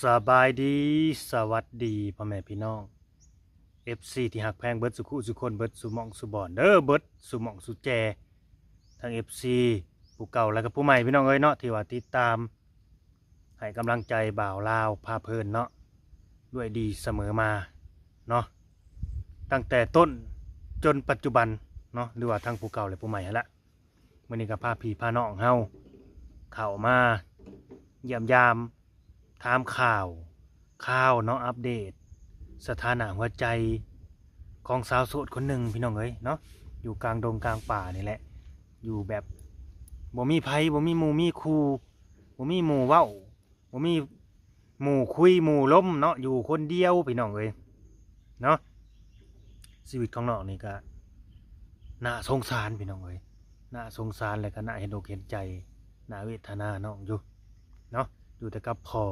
สบายดีสวัสดีพ่อแม่พี่น้อง FC ที่หักแพงเบิดสุขุสุคนเบิดสุหมองสุบอนเด้อเบิดสุหมองสุแจทั้ง FC ผู้เก่าและก็ผู้ใหม่พี่น้องเอ้ยเนาะที่ว่าติดตามให้กำลังใจบ่าวลาวพาเพลินเนาะด้วยดีเสมอมาเนาะตั้งแต่ต้นจนปัจจุบันเนาะหรือว่าทั้งผู้เก่าและผู้ใหม่นั่นละมื้อนี้ก็พาพี่พาน้องเฮาเข้ามาเยี่ยมยามถามข่าวเนาะอัปเดตสถานะหัวใจของสาวโสดคนหนึ่งพี่น้องเอ้ยเนาะอยู่กลางดงกลางป่านี่แหละอยู่แบบบ่มีไผบ่มีหมู่มีคู่บ่มีหมู่เว้าบ่มีหมู่คุยหมู่ล้มเนาะอยู่คนเดียวพี่น้องเอ้ยเนาะชีวิตของน้องนี่ก็น่าสงสารพี่น้องเอ้ยน่าสงสารและก็น่าเห็นอกเห็นใจน่าเวทนาน้องอยู่เนาะอยู่แต่กับพ่อ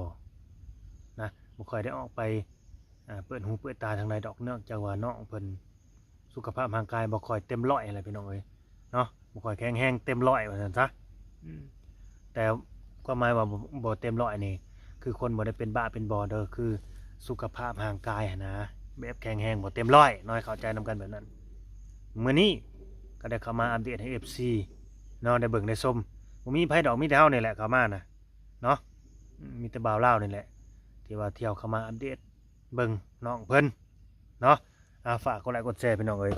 นะบ่ค่อยได้ออกไปเปิดหูเปิดตาทางใดดอกเนื่องจากว่าน้องเพิ่นสุขภาพร่างกายบ่ค่อยเต็มร้อยอะไรพี่น้องเอ้ยเนาะบ่ค่อยแข็งแรงเต็มร้อยว่าซั่นซะแต่ก็หมายว่าบ่เต็มร้อยนี่คือคนบ่ได้เป็นบ้าเป็นบอเด้อคือสุขภาพร่างกายนะแบบแข็งแรงบ่เต็มร้อยน้อยเข้าใจนำกันแบบนั้นมื้อนี้ก็ได้เข้ามาอัปเดตให้ FC เนาะได้เบิ่งได้ชมบ่มีไผดอกมีแต่เฮานี่แหละเข้ามานะเนาะมีแต่บ่าวลาวนี่แหละที่ว่าเที่ยวเข้ามาอัปเดตเบิ่งน้องเพิ่นเนาะฝากกดไลค์กดแชร์พี่น้องเอ้ย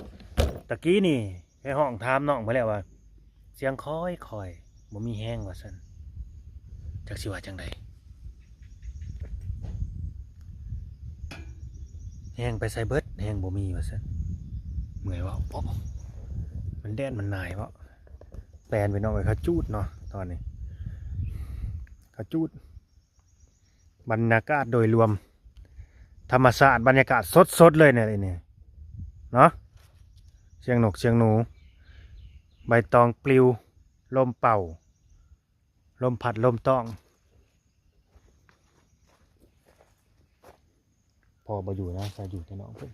ตะกี้นี่ให้ห้องถามน้องไปแล้วว่าเสียงค่อยบ่มีแห้งว่าซั่นจักสิว่าจังไดแห้งไปใส่เบิดแห้งบ่มีว่าซั่นเมื่อยว่าโอ้มันแดดมันนายเว้าแปลนพี่น้องเอ้ยเขาจูดเนาะตอนนี้เขาจูดบรรยากาศโดยรวมธรรมชาติบรรยากาศสดๆเลยเนี่ยเนาะเสียงนกเสียงหนูใบตองปลิวลมเป่าลมพัดลมตองพอมาอยู่นะจะอยู่แต่น้องเพิ่น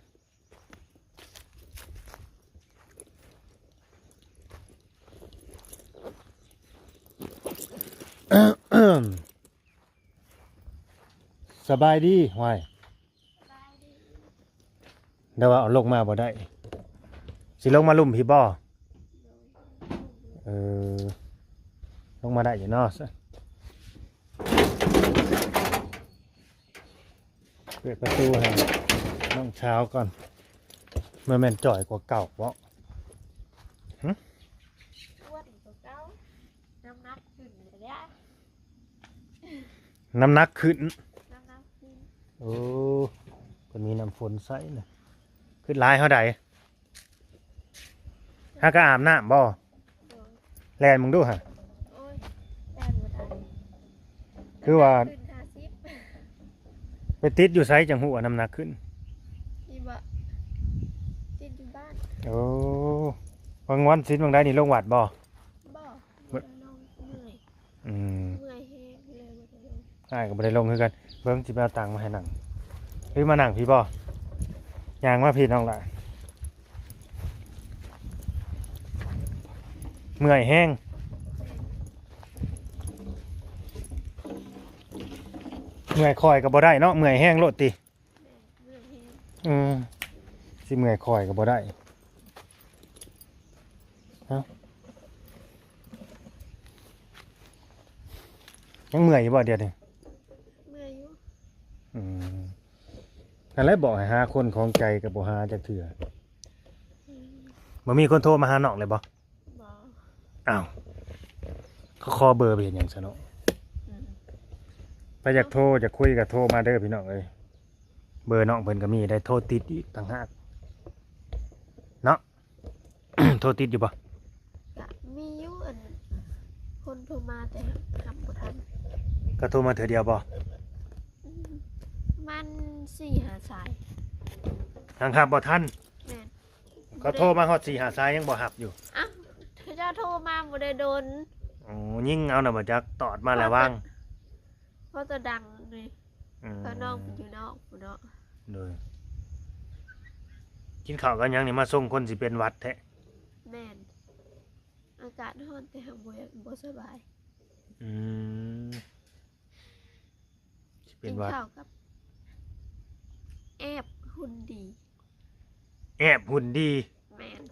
สบายดีห้วยเดี๋ยวว่าเอาลงมาบ่ได้สิลงมาลุ่มพี่บ่ลงมาได้อยู่เนาะเปิดประตูให้น้องเช้าก่อนเมื่อแม่นจ่อยกว่าเก่าบ่อ้วนกว่าเก่าน้ำหนักขึ้นเลยเนี่ย น้ำหนักขึ้น น้ำหนักขึ้น โอ้ก็มีน้ำฝนใส่นะขึ้นหลายเท่าใดหากะอาบน้ำบ่ โดย แลนมึงดูฮะ โอ้ยแต้มบ่ทัน คือว่า ขึ้น50ไปติดอยู่ไซจังหัวน้ำหนักขึ้น นี่บ่ติดอยู่บ้าน โอ้บางวันสิ้นบางได้นี่ลงวัดบ่ บ่บ่ได้ลงเมื่อย อืม เมื่อยแฮงเลยบ่ได้ลง อ้ายก็บ่ได้ลงคือกันเบิ่งสิไปเอาตังค์มาให้นั่งหรือมานั่งพี่บ่ย่างมาพี่น้องล่ะเมื่อยแห้งเมื่อยคอยก็บ่ได้เนาะเมื่อยแห้งโลดติ เมื่อยแฮง สิเมื่อยคอยก็บ่ได้เอ้ายังเมื่อยอยู่บ่เดี๋ยวนี้ เมื่อยอยู่ นั่นแหละบอกให้หาคนของใจกับบ่หาจักเถื่อ อืม บ่มีคนโทรมาหาน้องเลยบ่ บ่ อ้าวเขาขอเบอร์ไปเห็นหยังซะเนาะ อืม ถ้าอยากโทรอยากคุยก็โทรมาเด้อพี่น้องเอ้ยเบอร์น้องเพิ่นก็มีได้โทรติดอีกต่างหากเนาะ โทรติดอยู่บ่ ก็มีอยู่อันคนโทรมาแต่ทำบ่ทัน ก็โทรมาเทื่อเดียวบ่ อืมมัน4-5สาย ทางครับบ่ทัน แม่น เขาโทรมาฮอด4-5สายยังบ่รับอยู่ อ้าวเขาจะโทรมาบ่ได้โดน อ๋อยิ่งเอาน่ะบ่จักตอดมาแล้วว่าง เพราะจะดังเลย อืม เพราะน้องอยู่นอกพุ่นเนาะ โดยกินข้าวกันยังนี่มาส่งคนสิเป็นหวัดแท้ แม่นอากาศร้อนแต่หางบ่สบาย อืมสิ เป็ กิ น น หวัด ข้าวกับแอบหุ่นดี แอบหุ่นดี แมน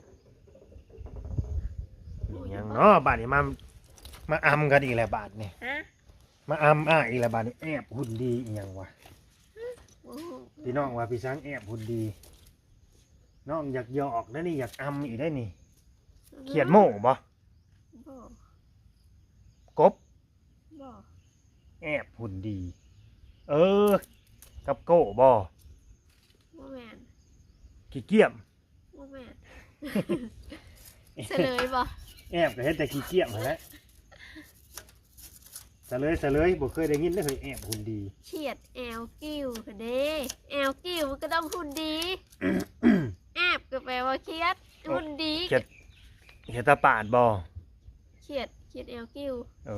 อิหยังเนาะบาดนี้มาอำกันอีกแล้วบาดนี่ ฮะ มาอำอีกแล้วบาดนี้แอบหุ่นดีอีหยังวะ โอ้โห พี่น้องว่าพี่ช้างแอบหุ่นดีน้องอยากหยอกได้นี่อยากอำอีกได้นี่เขียนโม่บ่ บ่ กบ บ่ แอบหุ่นดี เออ กับโก้บ่ บ่แมน ขี้เกียจ บ่แมนเฉลยบ่ แอบก็เฮ็ดแต่ขี้เกียจนั่นแหละเฉลยบ่เคยได้ยินเลยแอบหุ่นดี เฉียดแอลกิ้วค่ะเด้แอลกิ้วมันก็ต้องหุ่นดี แอบก็แปลว่าเครียดหุ่นดี เขียดเขียดตาปาดบ่ เฉียดแอลกิ้ว เอ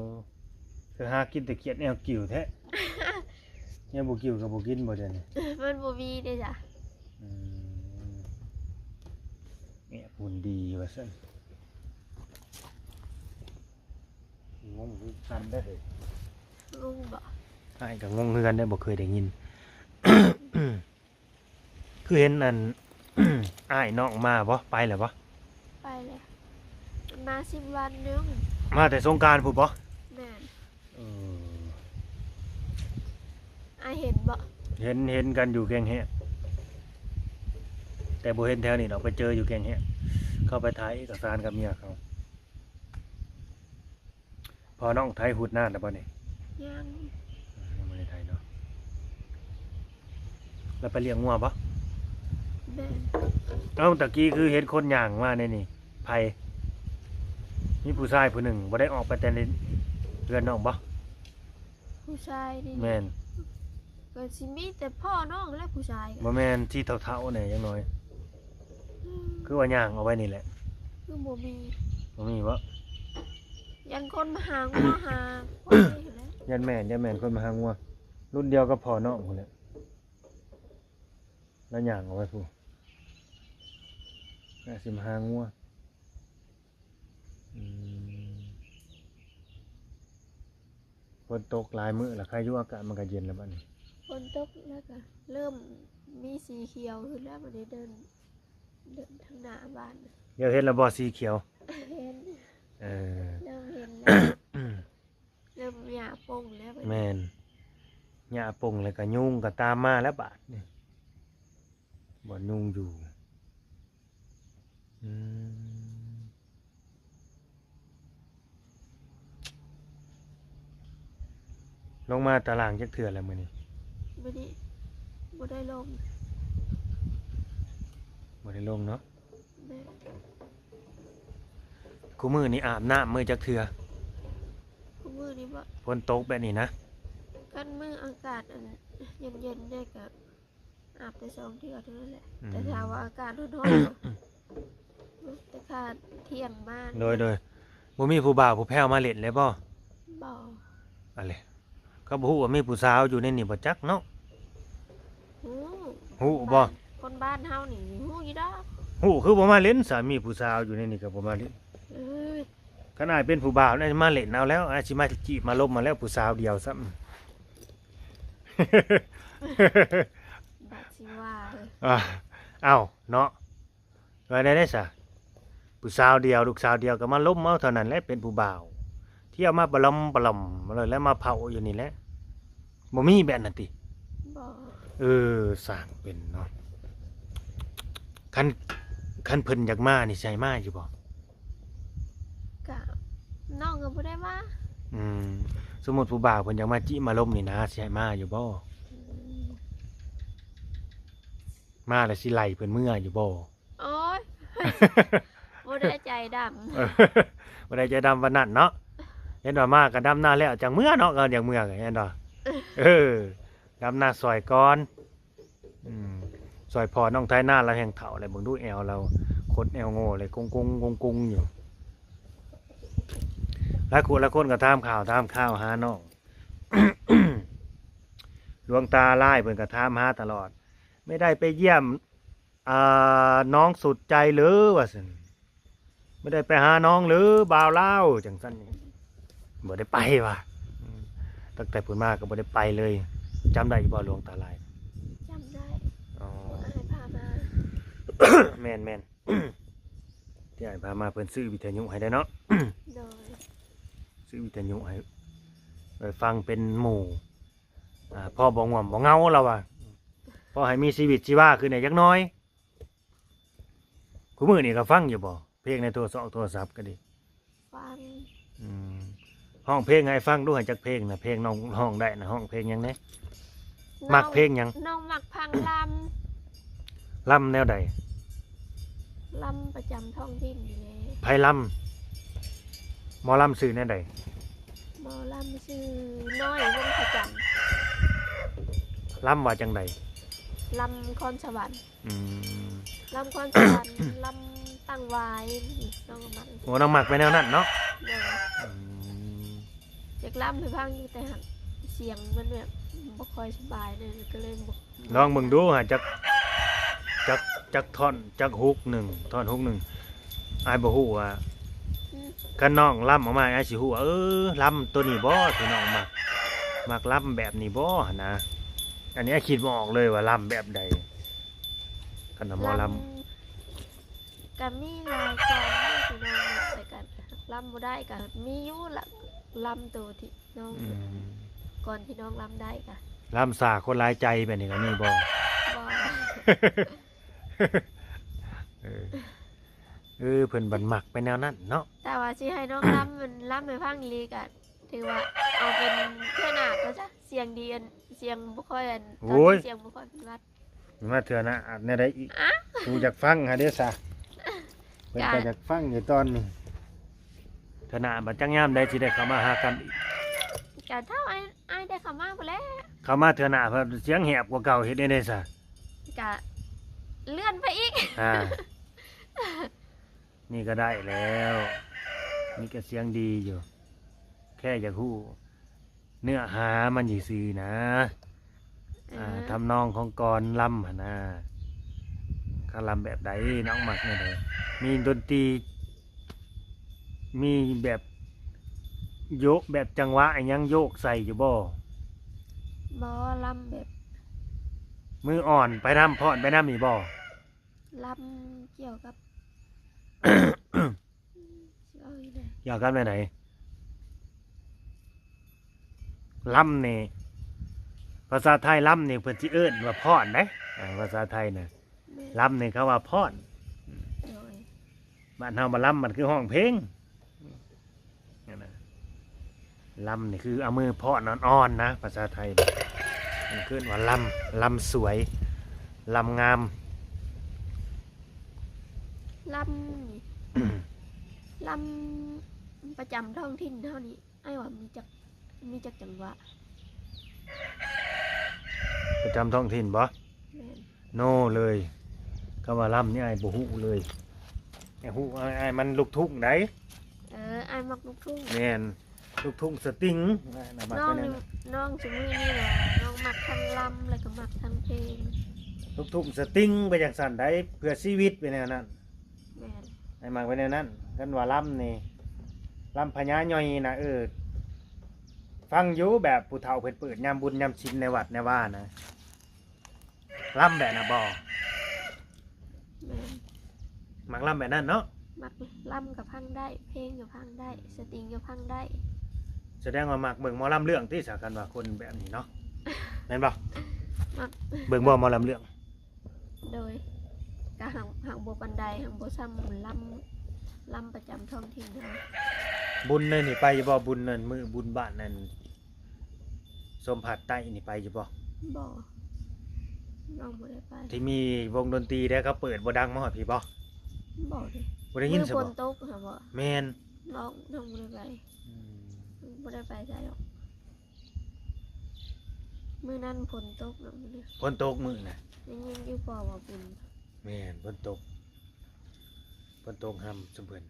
อคือหากินแต่เขียดแนวกิ่วแท้เนี่ยบ่กิ่วกับบ่กินบ่เดี๋ยวนี้ มันบ่มีเด้จ้ะ อืมเนี่ยหุ่นดีว่าซั่นงงคือทันได้เลย ลุงบ่ ไอ้ก็งงคือกันได้บ่เคยได้ยิน คือเห็นอัน อ้ายน้องมาบ่ไปแล้วบ่ ไปเลยมา10 วันนึง มาแต่สงกรานต์พู้นบ่ แม่น เออ อายเห็นบ่ เห็นกันอยู่แกงแฮะแต่บ่เห็นแถวนี้ดอกไปเจออยู่แกงแฮะเข้าไปถ่ายเอกสารกับเมียเขาพอน้องไทยหุดหน้าแล้วบ่นี่ ยัง ยังไม่ได้ไทยเนาะแล้วไปเลี้ยงงัวบ่ แม่น เอ้าตะกี้คือเห็นคนย่างมาในนี่ไผมีผู้ชายผู้หนึ่งบ่ได้ออกไปแต่ในเรือนน้องบ่ ผู้ชายนี่ แม่น ก็สิมีแต่พ่อน้องและผู้ชายกั บ่ น แม่นที่เฒ่าๆเนี่ยยังน้อย คือว่าย่างเอาไว้นี่แหละ คือบ่มี บ่มีบ่ ยันคนมาหางัวหาควายอยู่แล้ว ยันแม่นคนมาหางัวรุ่นเดียวกับพ่อน้องพุ่นแหละแล้วย่างเอาไว้ผู้น่าสิมาหางัวอืมฝนตกหลายมื้อแล้วใครอยู่อากาศมันก็เย็นแล้วบัดนี้ ฝนตกแล้วก็เริ่มมีสีเขียวขึ้นแล้ววันนี้เดินทางหน้าบ้าน เดี๋ยวเห็นแล้วบ่สีเขียว เห็น เออ เริ่มเห็นแล้วเริ่มหญ้าปงแล้วบัดนี้ แม่นหญ้าปงแล้วก็ยุงก็ตามมาแล้วบาดนี่บ่ยุงอยู่อืมลงมาตารางจักเทื่อแล้วมื้อนี้ วันนี้บ่ได้ลง บ่ได้ลงเนาะ แม่ คู่มื้อนี้อาบน้ำมื้อจักเทื่อ คู่มือนี้บ่ ฝนตกแบบนี้นะ กันมืออากาศอันเย็นๆได้ก็อาบแต่2 เทื่อเท่านั้นแหละ อืม แต่ถ้าว่าอากาศร้อนๆแต่ค่าเที่ยงบ้าน โดยบ่มีผู้บ่าวผู้แพ้วมาเล่นเลยบ่ บ่ อะไรก็บ่ฮู้ว่ามีผู้สาวอยู่ในนี่บ่จักเนาะ ฮู้ ฮู้บ่ คนบ้านเฮานี่ฮู้อยู่ดอก ฮู้คือบ่มาเล่นสามีผู้สาวอยู่ในนี่ก็บ่มาเล่น เอ้ย ขนาดเป็นผู้บ่าวน่าจะมาเล่นเอาแล้วอาจสิมาจีบมาลบมาแล้วผู้สาวเดียวซ้ำ บัดสิว่าเอ้ย เอ้าเนาะว่าได้ซะผู้สาวเดียวลูกสาวเดียวก็มาล้มเอาเท่านั้นแหละเป็นผู้บ่าวเที่ยวมาปลอมมาเลยแล้วมาเผาอยู่นี่แหละบ่มีแบบนั้นติ บ่ สร้างเป็นเนาะคันเพิ่นอยากมานี่ใช่มาอยู่บ่ กะน้องก็บ่ได้มา สมมุติผู้บ่าวเพิ่นอยากมาจิมาล้มนี่นะสิให้มาอยู่บ่ อืม มาแล้วสิไล่เพิ่นเมื่ออยู่บ่ โอ๊ยบ่ได้ใจดำ บ่ได้ใจดำวันนั้นเนาะเห็นว่ามาก็ดำหน้าแล้วจังเมื่อเนาะก็อย่างเมื่อก็เห็นบ่ดำหน้าซอยก่อนซอยพอน้องไทยหน้าเราแห่งเฒ่าเลยเบิ่งดูแอวเราคดแอวโง่เลยกงอยู่แล้วคนก็ถามข่าวหาน้อง ดวงตาลายเพิ่นก็ถามหาตลอด ไม่ได้ไปเยี่ยมน้องสุดใจหรือว่าซั่นไม่ได้ไปหาน้องหรือบ่าวเล่าวจังซั่นนี่บ่ได้ไปว่ะตั้งแต่เพิ่นมาก็บ่ได้ไปเลย จำได้อยู่บ่หลวงตาลาย จำได้ อ๋อ อ้ายพามา แม่นแม่น ที่อ้ายพามาเพิ่นซื้อวิทยุให้ได้เนาะ โดย ซื้อวิทยุให้ไปฟังเป็นหมู่พ่อบ่ง่วงบ่เหงาเราว่าพอให้มีชีวิตชีวาขึ้นได้จักหน้อยคุมื้อนี่ก็ฟังอยู่บ่เพลงในโทรศัพท์ก็ดี ฟัง อืมห้องเพลงให้ฟังดูให้จักเพลงนะเพลงน้องห้องได้นะห้องเพลงหยังไงมักเพลงหยัง น้องมักพังล่ำแนวใด ลำประจำท้องถิ่นนี่แหละ ไผล่ำหมอล่ำซื้อแนวใด หมอลำชื่อน้อยวงประจ ล่ำว่าจังใด ำลำคอนสวรรค์ อืม ลำคอนสวรรค์ ลำตั้งวายน้องก็มัก โอ้น้องมักไปแนวนั้นเนาะ โดย อืม อยากลำให้พังอยู่แต่หันเสียงมันแบบบ่ค่อยสบายเลยก็เลยบ่ ลองเบิ่งดูหาจักท่อนจักฮุกหนึ่งท่อนฮุกหนึ่งอ้ายบ่ฮู้ว่า อืม คันน้องล่ำออกมาอ้ายสิฮู้ว่าล่ำตัวนี้บ่ที่น้องมักล่ำแบบนี้บ่หั่นนะอันนี้อ้ายคิดบ่ออกเลยว่าล่ำแบบใดคันน่ะหมอล่ำ ก็มีรายการที่น้องมักแต่กันลำบ่ได้ก็มีอยู่ละลำตัวที่น้อง อืม ก่อนที่น้องลำได้ก็ ล่ำสาคนหลายใจแบบนี้ก็มีบ่ บ่ เพิ่นบันมักไปแนวนั้นเนาะ แต่ว่าสิให้น้องลำมันลำให้พังอีหลีก็ถือว่าเอาเป็นเพื่อหนาก็จ้ะเสียงดีอันเสียงบ่ค่อยอันตอนที่เสียงบ่ค่อยเป็นหวัด มาเถื่อนะอัดแนวใดอีกกูอยากฟังหาเด้อซะเพิ่นก็อยากฟังอยู่ตอนนี้เถื่อหน้าบัดจังยามใดสิได้เข้ามาหากันอีก ก็เท่าอ้ายได้เข้ามาพุ่นแหล้ว เข้ามาเถื่อหน้าเพิ่นเสียงแหบกว่าเก่าเฮ็ดได้เด้อซะ ก็เลื่อนไปอีก อ่านี่ก็ได้แล้วนี่ก็เสียงดีอยู่ แค่อยากฮู้เนื้อหามันซื่อๆนะทำนองของกรลำหั่นนะเขาลำแบบใดน้องมักแนวใดมีดนตรีมีแบบโยกแบบจังหวะอิหยังโยกใส่อยู่บ่ บ่ลำแบบ มืออ่อนไปน้ำพอดไปน้ำนี่บ่ ลำเกี่ยวกับ เอาอีกแล้ว อยากกันไปไหนลำนี่ภาษาไทยลำนี่เพิ่นสิเอิ้นว่าพอดนะภาษาไทยน่ะ แม่ ลำนี่เขาว่าพอด โดย บ้านเฮามาลำมันคือห้องเพลงนั่นน่ะลำนี่คือเอามือพอดอ่อนๆนะภาษาไทยมันคือว่าลำสวยลำงาม ลำนี่ ลำประจำท้องถิ่นเท่านี้ไอ้ว่ามีจักจังหวะ ประจำท้องถิ่นบ่ แม่น โน่เลยก็ว่าลำนี่ไอ้บ่ฮู้เลยไอ้ฮู้ไอ้มันลูกทุ่งได ไอ้มักลูกทุ่ง แม่นลูกทุ่งสติงนะมัก น้อง ไป นี่ นั่น น้องสมือนี่แหละน้องมักทั้งลำแล้วก็มักทั้งเพลง ลูกทุ่งสติงไปจังซั่นได้เพื่อชีวิตไปแนวนั้น แม่น ไอ้มักไปแนวนั้นกันว่าลำนี่ลำพญาย่อยนะฟังอยู่แบบผู้เฒ่าเพิ่นเปิดยามบุญยามศีลในวัดในว่านะลำแบบน่ะบ่ แม่น มักลำแบบนั้นเนาะ มักลำกับพังได้ เพลงกับพังได้ สตริงกับพังได้ แสดงว่ามักเบิ่งหมอลำเรื่องที่สากันว่าคนแบบนี้เนาะแม่นบ่ มัก เบิ่งบ่หมอลำเรื่อง โดยกะหังโบปันไดหังโบซ้ำลำประจำท้องถิ่นเนาะ บุญนั่นนี่ไปอยู่บ่บุญนั่นมือบุญบ้านนั่นสมผัดใต้นี่ไปอยู่บ่ บ่น้องบ่ได้ไป ที่มีวงดนตรีได้เขาเปิดบ่ดังมาฮอดพี่บ่ บ่เลย บ่ได้ยิน มือ ซะ ฝ บ่ นตกค่ะบ่ แม่น น้องบ่ได้ไปบ่ได้ไปใช่หรอกมื้อนั้นฝนตกน้องบ่ได้ ฝนตกมื้อน่ะ ยังยินอยู่ปอว่าบุญ แม่นฝนตกห่ำซุเพิ่น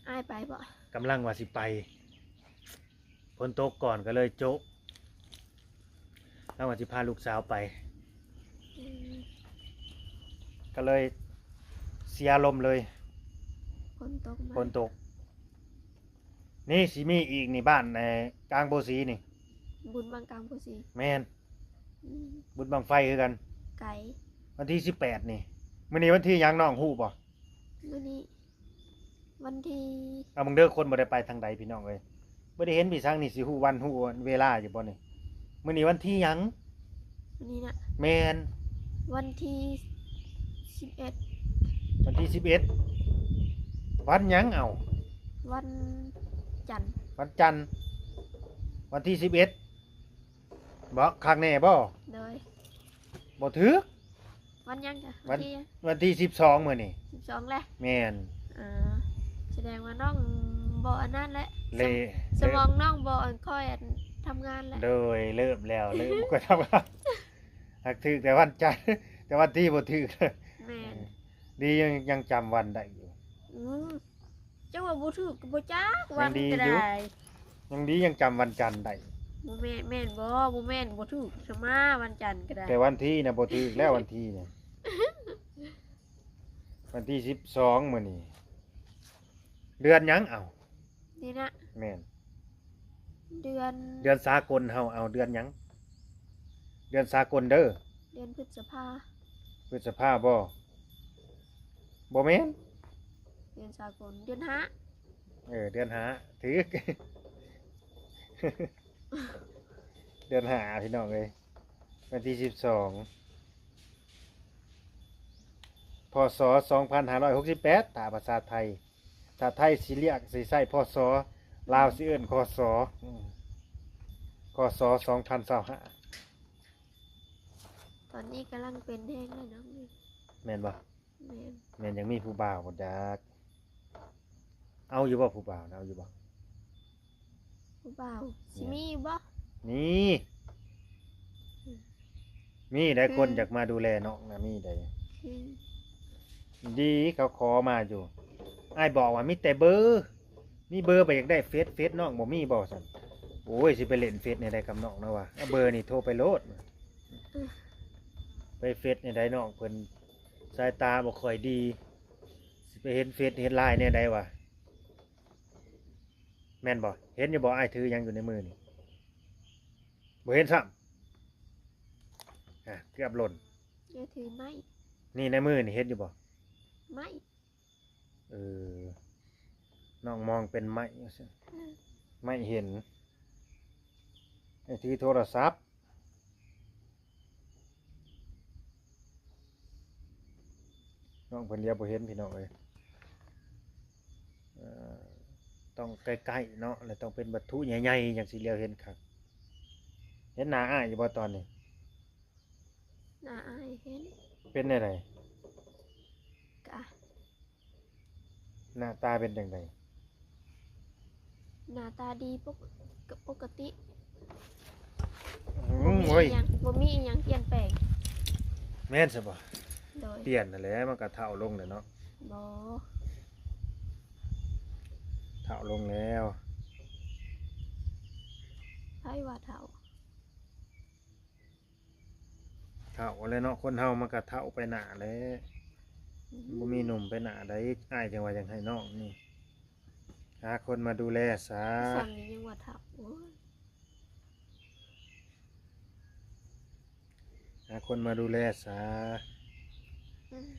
อ้ายไปบ่ กำลังว่าสิไปฝนตกก่อนก็เลยโจ๊ะแล้วว่าสิพาลูกสาวไป อืม ก็เลยเสียลมณ์เลย ฝนตกมา ฝนตกนี่สิมีอีกนี่บ้านกลางโบสีนี่ บุญบางกรรมผู้สี แม่น อืม บุญบังไฟคือกัน ไก่ วันที่18นี่มื้อนี้วันที่หยังน้องฮู้บ่ มื้อนี้วันที่ เอามึงเด้อคนบ่ได้ไปทางใดพี่น้องเอ้ยบ่ได้เห็นพี่ช้างนี่สิฮู้วันฮู้เวลาอยู่บ่นี่มื้อนี้วันที่หยัง วันนี้นะ แม่น วันที่11 วันที่11วันหยังเอา วันจันทร์ วันจันทร์วันที่11บ่คักแน่บ่ โดย บ่ถึก วันยังจ้ะ วั วัน นที่ วันที่12มื้อนี่ 12แหละ แม่น อ่าแสดงว่าน้องบ่อันนั้นแหละ เล สมองน้องบ่อันค่อยอันทำงานแหละ โดยเริ่มแล้วเริ่มก็ทำงานหักถึกแต่วันจันทร์แต่วันที่บ่ถึก แม่น ดียังจำวันได้อยู่ อืมจังว่าบ่ถูกก็บ่จักวัน ยังดี ก็ อยู่ ได้ ยังดียังจำวันจันทร์ได้ บ่แม่นแม่นบ่บ่แม่นบ่ถูกสมาวันจันทร์ก็ได้ แต่วันที่นะบ่ถึกแล้ววันที่เนี่ย วันที่12มื้อนี้เดือนหยังเอา นี่นะ แม่น เดือน เดือนสากลเฮาเอาเดือนหยังเดือนสากลเด้อ เดือนพฤษภา พฤษภาบ่บ่แม่น เดือนสากลเดือนห้า เดือนหาถึก เดือนหาพี่น้องเอ้ยวันที่12พศ2568ตามภาษาไทยถ้าไทยสิเรียกสิใช้พศลาวสิเอิ้นคศคศ2025 ตอนนี้กำลังเป็นแห้งแล้วน้องนี่ แม่นบ่ แม่น แม่นยังมีผู้บ่าวบ่จักเอาอยู่บ่ผู้บ่าวนะเอาอยู่บ่ ผู้บ่าวสิมีบ่ นี่มีได้คนอยากมาดูแลน้องนะมีได้ คือ ดีเขาขอมาอยู่อ้ายบอกว่ามีแต่เบอร์มีเบอร์ไปอยากได้เฟซน้องบ่มีบ่ซั่นโอ้ยสิไปเล่นเฟซในใดกับน้องนะวะเอาเบอร์นี่โทรไปโลดไปเฟซในใดน้องเพิ่นสายตาบ่ค่อยดีสิไปเห็นเฟซเห็นไลน์ในใดวะแม่นบ่เห็นอยู่บ่อ้ายถือหยังอยู่ในมือนี่บ่เห็นซ้ำเกือบหล่น เดี๋ยวถือไม้ นี่ในมือนี่เห็นอยู่บ่ ไม้ เออน้องมองเป็นไม้ว่าซั่นไม่เห็นไอ้ที่โทรศัพท์น้องเพิ่นเลียบ่เห็นพี่น้องเอ้ยต้องใกล้ๆเนาะแล้วต้องเป็นวัตถุใหญ่ๆอย่างสิเลียวเห็นครับเห็นหน้าอ้ายอยู่บ่ตอนนี้ หน้าอายเห็น เป็นได้ได กะ หน้าตาเป็นจังได หน้าตาดีปกติ โอ้ย บ่มีอิหยังเปลี่ยนแปลง แม่นซะบ่ โดย เปลี่ยนนั่นแหละมันก็เฒ่าลงแล้วเนาะ บ่ เฒ่าลงแล้ว ไผว่าเฒ่า เฒ่าแล้วเนาะคนเฮามันก็เฒ่าไปหน้าแล้วบ่มีหนุ่มไปหน้าใดอ้ายจังว่าจังให้น้องนี่หาคนมาดูแลซะ สั่งนี่ยังว่าเฒ่าโอ้ย หาคนมาดูแลซะ อืม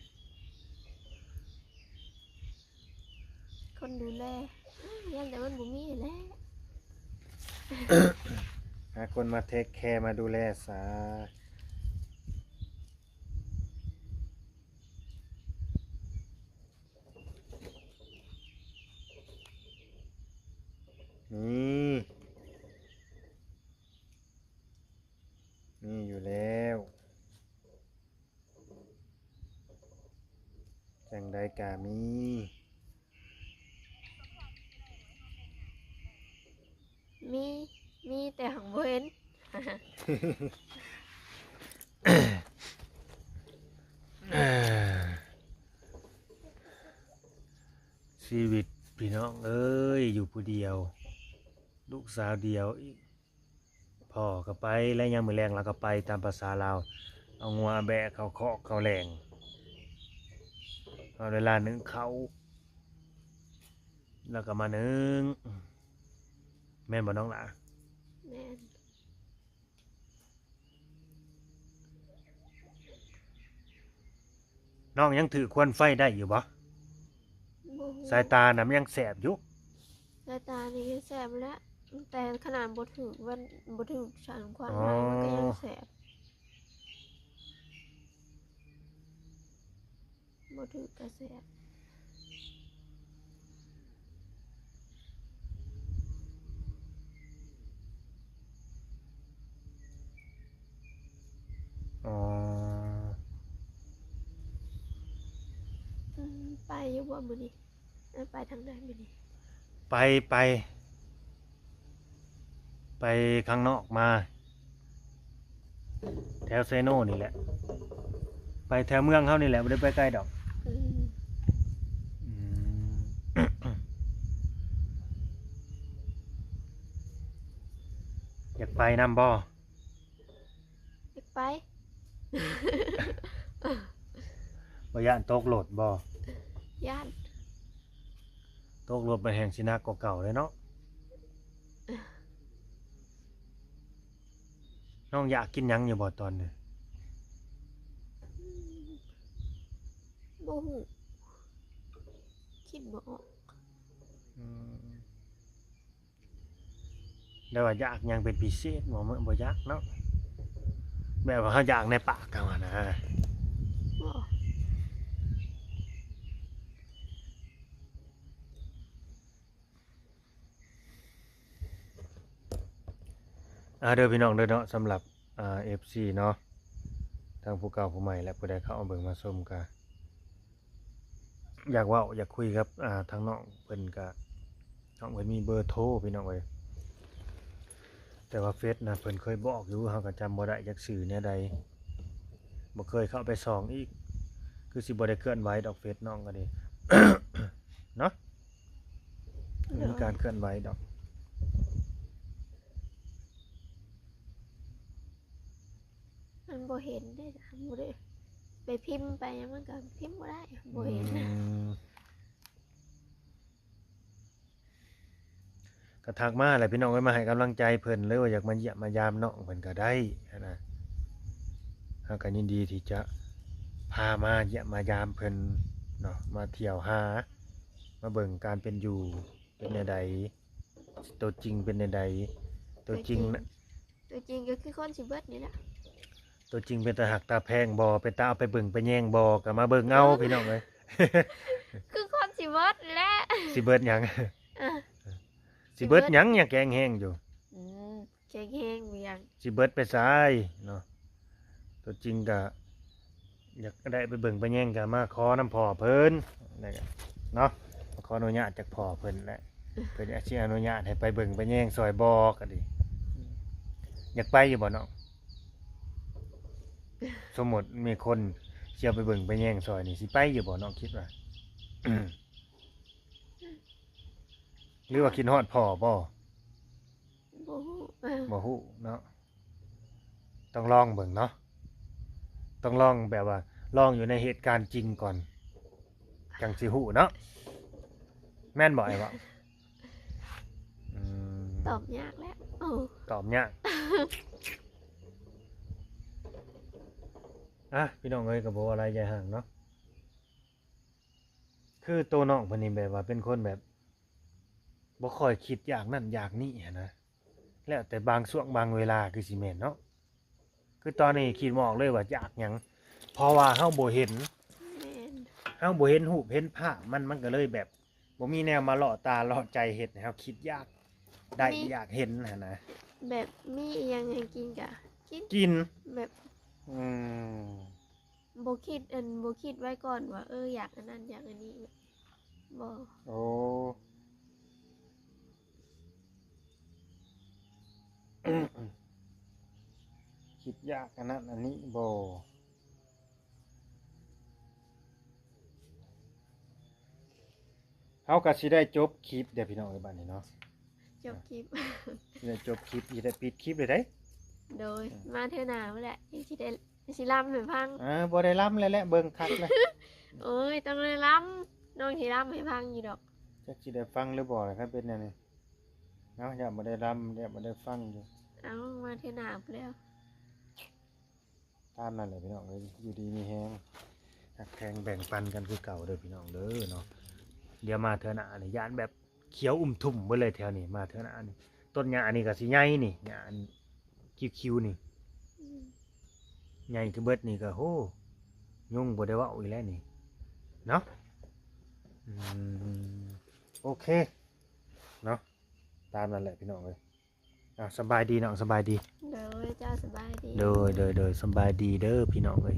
คนดูแลยันแต่มันบ่มีแหล้ว หาคนมาเทคแคร์มาดูแลซะนี่อยู่แล้วจังใดกามี มีแต่หังบ่เห็น ชีวิตพี่น้องเอ้ยอยู่ผู้เดียว ลูกสาวเดียวอีกพ่อก็ไปและยามมื้อแลงเราก็ไปตามภาษาเราวเอางัวแบะเขาเคาะเขาแหลงเอาเวลานึ่งเขาแล้วก็มานึ่งแม่นบ่น้องหล่ะ แม่น น้องยังถือควันไฟได้อยู่บ่ บ่ฮู้ สายตาน่ะมันยังแสบอยู่ สายตานี่แสบแล้วแต่ขนาดบ่ถึกวันบ่ถึกฉันควันไฟมันก็ยังแสบบ่ถึกก็แสบ อ๋อ ไปอยู่บ่มื้อนี้ไปทางใดมื้อนี้ ไปไปไปข้างนอกมา แถวเซโนนี่แหละ ไปแถวเมืองเขานี่แหละไม่ได้ไปไกลดอก อืม อืม อยากไปนำบ่ อยากไป บ่ย่านตกโหลดบ่ ย่าน ตกโหลดไปแห่งสินักกว่าเก่าเลยเนาะน้องอยากกินหยังอยู่บ่ตอนนี้ บ่ฮู้คิดบ่ออก อืมได้ว่าอยากหยังเป็นพิเศษบ่อยากเนาะแบบว่าเขาอยากในปากกันว่านะ บ่ เด้อพี่น้องเด้อเนาะสำหรับFC เนาะทางผู้เก่าผู้ใหม่และผู้ใดเข้าเอาเบิ่งมาชมก็อยากเว้าอยากคุยกับทางน้องเพิ่นก็น้องเพิ่นมีเบอร์โทรพี่น้องเอ้ยแต่ว่าเฟซนะเพิ่นเคยบอกอยู่เฮาก็จำบ่ได้จักชื่อแนวใดบ่เคยเข้าไปส่องอีกคือสิบ่ได้เคลื่อนไหวดอกเฟซน้องก็ดี เนาะบ่มีการเคลื่อนไหวดอก มันบ่เห็นได้จ้ะบ่ได้ไปพิมพ์ไปหยังมันก็พิมพ์บ่ได้บ่เห็นนะ ก็ทักมาแหละพี่น้องเอ้ยมาให้กำลังใจเพิ่นเลยว่าอยากมาเยี่ยมมายามน้องเพิ่นก็ได้นะเฮาก็ยินดีที่จะพามาเยี่ยมมายามเพิ่นเนาะมาเที่ยวหามาเบิ่งการเป็นอยู่เป็นแนวใดตัวจริงเป็นแนวใดตัวจริงน่ะ ตัวจริงก็คือคนสิเบิดนี่แหละ ตัวจริงเป็นตาหักตาแพงบ่เป็นตาเอาไปเบิ่งไปแย่งบ่ก็มาเบิ่งเอาพี่น้องเอ้ย คือคนสิเบิดนี่แหละ สิเบิดหยัง อ่ะ สิเบิดหยังอยากแกงแห้งอยู่ อืมแข็งแรงเวียง สิเบิดไปซ้ายเนาะตัวจริงก็อยากได้ไปเบิ่งไปแย่งก็มาขอน้ำพ่อเพิ่นนั่นก็เนาะมาขออนุญาตจากพ่อเพิ่นแหละเพิ่นสิอนุญาตให้ไปเบิ่งไปแย่งซอยบ่ก็ดีอยากไปอยู่บ่เนาะสมมุติมีคนเสียไปเบิ่งไปแย่งซอยนี่สิไปอยู่บ่เนาะคิดว่า หรือว่าคิดฮอดพ่อบ่ บ่ฮู้บ่ฮู้เนาะต้องลองเบิ่งเนาะต้องลองแบบว่าลองอยู่ในเหตุการณ์จริงก่อนจังสิฮู้เนาะแม่นบ่ไอ้บ่อืม ตอบยากแล้วโอ้ ตอบยากพี่น้องเอ้ยก็บ่อะไรใหญ่ห่างเนาะคือตัวน้องเพิ่นนี่แบบว่าเป็นคนแบบบ่ค่อยคิดอยากนั่นอยากนี่หั้นนะแล้วแต่บางช่วงบางเวลาคือสิแม่นเนาะคือตอนนี้คิดบ่ออกเลยว่าอยากหยังเพราะว่าเฮาบ่เห็น แม่น เฮาบ่เห็นรูปเห็นภาพมันก็เลยแบบบ่มีแนวมาล่อตาล่อใจเฮ็ดให้เฮาคิดอยากได้อยากเห็นหั่นนะ แบบมีอีหยังให้กินก็กิน กิน แบบ อืม บ่คิดไว้ก่อนว่าอยากอันนั้นอยากอันนี้บ่ โอ้ คิดยากอันนั้นอันนี้บ่เฮาก็สิได้จบคลิปเดี๋ยวพี่น้องเอ้ยบัดนี้เนาะ จบคลิป สิได้จบคลิปสิได้ปิดคลิปเลยเด้ โดยมาเท่าหน้าพุ่นแหละยังสิได้สิรำให้ฟัง บ่ได้ล้ำเลยแหละเบิ่งคักเลย โอ้ยต้องได้รำน้องสิรำให้ฟังอยู่ดอก จักสิได้ฟังหรือบ่ล่ะครับเป็นแนวนี้เนาะอย่าบ่ได้ล้ำอย่าบ่ได้ฟังอยู่ เอามาเท่าหน้าพุ่นแล้ว ตามนั่นแหละพี่น้องเอ้ยอยู่ดีมีแฮงหักแพ ข่งแบ่งปันกันคือเก่าเด้อพี่น้องเด้อเนาะเดี๋ยวมาเทื่อหน้านี่ย่านแบบเขียวทุ่มเบิดเลยแถวนี้มาเทื่อหน้านี่ต้นหญ้านี่ก็สิใหญ่นี่หญ้าอันคิวๆนี่ อืม ใหญ่คือเบิดนี่ก็โหยุ่งบ่ได้เว่าอีกแล้วนี่เนาะอืมโอเคเนาะตามนั้นแหละพี่น้องเอ้ยสบายดีน้องสบายดี โดยเจ้าสบายดี โดยสบายดีเด้อพี่น้องเอ้ย